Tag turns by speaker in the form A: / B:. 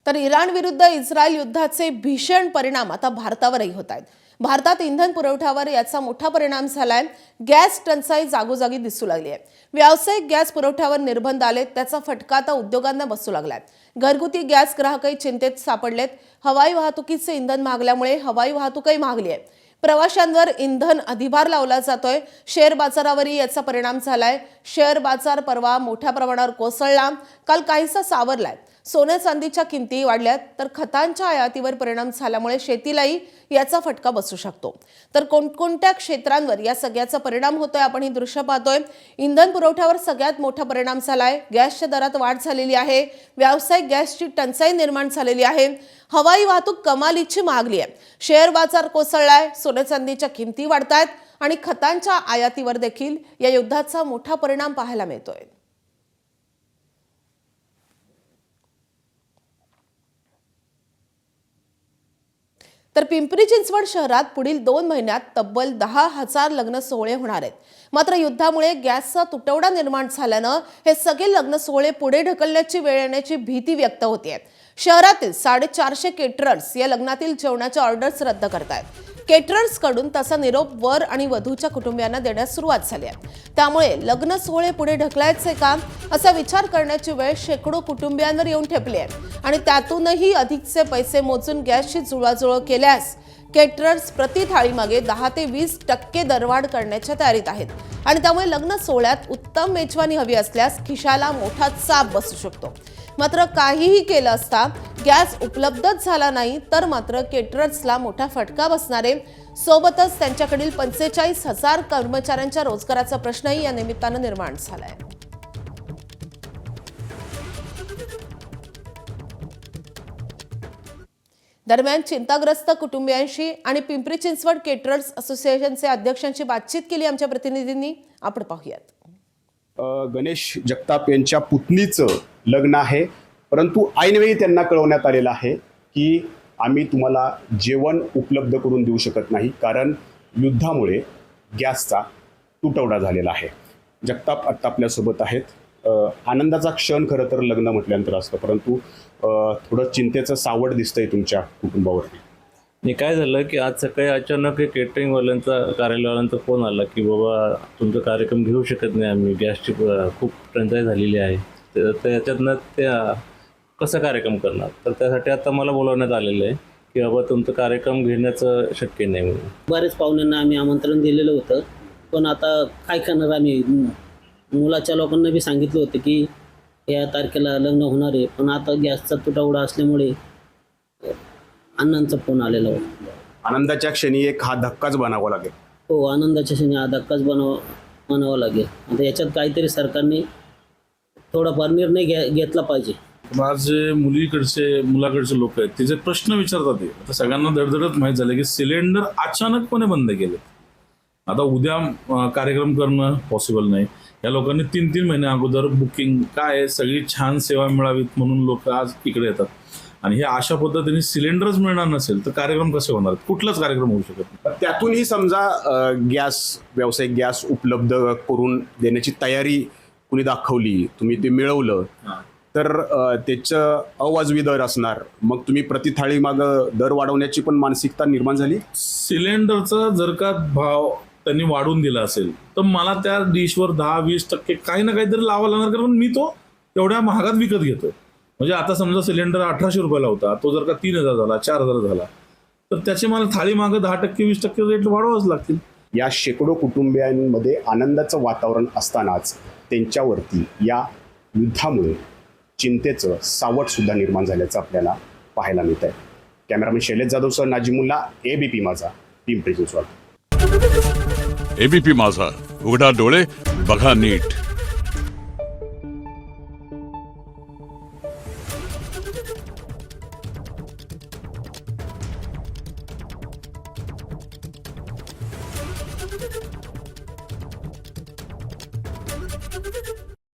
A: तर इराण विरुद्ध इस्रायल युद्धाचे भीषण परिणाम आता भारतावरही होत आहेत। भारतात इंधन पुरवठ्यावर याचा मोठा परिणाम झालाय। गॅस टंचाई जागोजागी दिसू लागली आहे। व्यावसायिक गॅस पुरवठ्यावर निर्बंध आले, त्याचा फटका आता उद्योगांना बसू लागलाय। घरगुती गॅस ग्राहकही चिंतेत सापडलेत। हवाई वाहतुकीचे इंधन महागल्यामुळे हवाई वाहतूकही महागली आहे। प्रवाशांवर इंधन अधिभार लावला जातोय। शेअर बाजारावरही याचा परिणाम झालाय। शेअर बाजार परवा मोठ्या प्रमाणावर कोसळला, काल काहीसा सावरलाय। सोने चांदीच्या किमती वाढल्यात, तर खतांच्या आयातीवर परिणाम झाल्यामुळे शेतीलाही याचा फटका बसू शकतो। तर कोणकोणत्या क्षेत्रांवर या सगळ्याचा परिणाम होतोय आपण ही दृश्य पाहतोय। इंधन पुरवठ्यावर सगळ्यात मोठा परिणाम झालाय। गॅसच्या दरात वाढ झालेली आहे। व्यावसायिक गॅसची टंचाई निर्माण झालेली आहे। हवाई वाहतूक कमालीची महागली आहे। शेअर बाजार कोसळलाय। सोने चांदीच्या किमती वाढतायत आणि खतांच्या आयातीवर देखील या युद्धाचा मोठा परिणाम पाहायला मिळतोय। तर पिंपरी चिंचवड शहरात पुढील 2 महिन्यात तब्बल 10,000 लग्न सोहळे होणार आहेत। मात्र युद्धामुळे गॅसचा तुटवडा निर्माण झाल्यानं हे सगळे लग्न सोहळे पुढे ढकलण्याची वेळ येण्याची भीती व्यक्त होते। शहरातील 450 केटरर्स या लग्नातील जेवणाच्या ऑर्डर्स रद्द करतायत। केटरर्स कडून तसा निरोप वर आणि वधूच्या कुटुंबियांना देण्यास सुरुवात झाली आहे। त्यामुळे लग्न सोहळे पुढे ढकलायचे का असा विचार करण्याची वेळ शेकडो कुटुंबियांवर येऊन ठेपली आहे आणि त्यातूनही अधिकचे पैसे मोजून गॅसची जुळवाजुळव केल्यास केटरर्स प्रति थाळीमागे 10 ते 20% दरवाढ करण्याच्या तयारीत आहेत आणि त्यामुळे लग्न सोहळ्यात उत्तम मेजवानी हवी असल्यास खिशाला मोठा चाप बसू शकतो। मात्र काहीही केलं असता गॅस उपलब्धच झाला नाही तर मात्र केटरर्सला मोठा फटका बसणार आहे। सोबतच त्यांच्याकडील 45,000 कर्मचाऱ्यांच्या रोजगाराचा प्रश्नही या निमित्तानं निर्माण झालाय। दरम्यान चिंताग्रस्त कुटुंबियांशी आणि पिंपरी चिंचवड केटरर्स असोसिएशनचे अध्यक्षांशी बातचीत केली आमच्या प्रतिनिधींनी, आपण पाहूयात।
B: गणेश जगताप यांच्या पुतणीचं लग्न आहे, परंतु ऐनवेळी त्यांना कळवण्यात आलेलं आहे की आम्ही तुम्हाला जेवण उपलब्ध करून देऊ शकत नाही, कारण युद्धामुळे गॅसचा तुटवडा झालेला आहे। जगताप आत्ता आपल्यासोबत आहेत। आनंदाचा क्षण खरं तर लग्न म्हटल्यानंतर असतं, परंतु थोडं चिंतेचं सावट दिसतंय तुमच्या कुटुंबावरती।
C: आणि काय झालं की आज सकाळी अचानक केटरिंगवाल्यांचा कार्यालयवाल्यांचा फोन आला की बाबा तुमचा कार्यक्रम घेऊ शकत नाही आम्ही, गॅसची खूप टंचाई झालेली आहे। तर त्याच्यातनं त्या कसा कार्यक्रम करणार, तर त्यासाठी आता मला बोलवण्यात आलेलं आहे की बाबा तुमचा कार्यक्रम घेण्याचं शक्य नाही म्हणून।
D: बरेच पाहुण्यांना आम्ही आमंत्रण दिलेलं होतं, पण आता काय करणार, आम्ही मुलाच्या लोकांना बी सांगितलं होतं की या तारखेला लग्न होणार आहे, पण आता गॅसचा तुटवडा असल्यामुळे अण्णांचा फोन आलेला होता।
B: आनंदाच्या क्षणी एक हा धक्काच बनावा लागेल।
D: हो, आनंदाच्या क्षणी हा धक्काच बनावा लागेल। आता याच्यात काहीतरी सरकारने थोडाफार निर्णय घेतला पाहिजे।
E: आज जे मुलाकडचे लोक आहेत ते जे प्रश्न विचारतात, आता सगळ्यांना धडधडत माहीत झालं की सिलेंडर अचानकपणे बंद केले। आता उद्या कार्यक्रम करणं पॉसिबल नाही। या लोकांनी 3-3 महिने अगोदर बुकिंग काय सगळी छान सेवा मिळावीत म्हणून लोक आज इकडे येतात आणि हे अशा पद्धतीने सिलेंडरच मिळणार नसेल तर कार्यक्रम कसे होणार, कुठलाच कार्यक्रम होऊ शकत नाही।
B: त्यातूनही समजा व्यावसायिक गॅस उपलब्ध करून देण्याची तयारी कुणी दाखवली, तुम्ही ते मिळवलं, तर त्याचं अवाजवी दर असणार, मग तुम्ही प्रति थाळी माग दर वाढवण्याची पण मानसिकता निर्माण झाली।
E: सिलेंडरचा जर का भाव त्यांनी वाढवून दिला असेल तर मला त्या डिशवर 10-20% काही ना काहीतरी लावा लागणार, कारण मी तो एवढ्या महागात विकत घेतोय। म्हणजे आता समजा सिलेंडर 1800 रुपयाला होता, तो जर का 3000 झाला, 4000 झाला, तर त्याचे मला थाळी मागं 10%-20% रेट वाढवावंच लागतील।
B: या शेकडो कुटुंबियांमध्ये आनंदाचं वातावरण असतानाच त्यांच्यावरती या युद्धामुळे चिंतेचं सावट सुद्धा निर्माण झाल्याचं आपल्याला पाहायला मिळत आहे। कॅमेरामॅन शैलेश जाधवसह नाजिमुल्ला, एबीपी माझा, पिंपरी चिंचवड।
F: एबीपी माझा, उघडा डोळे बघा नीट।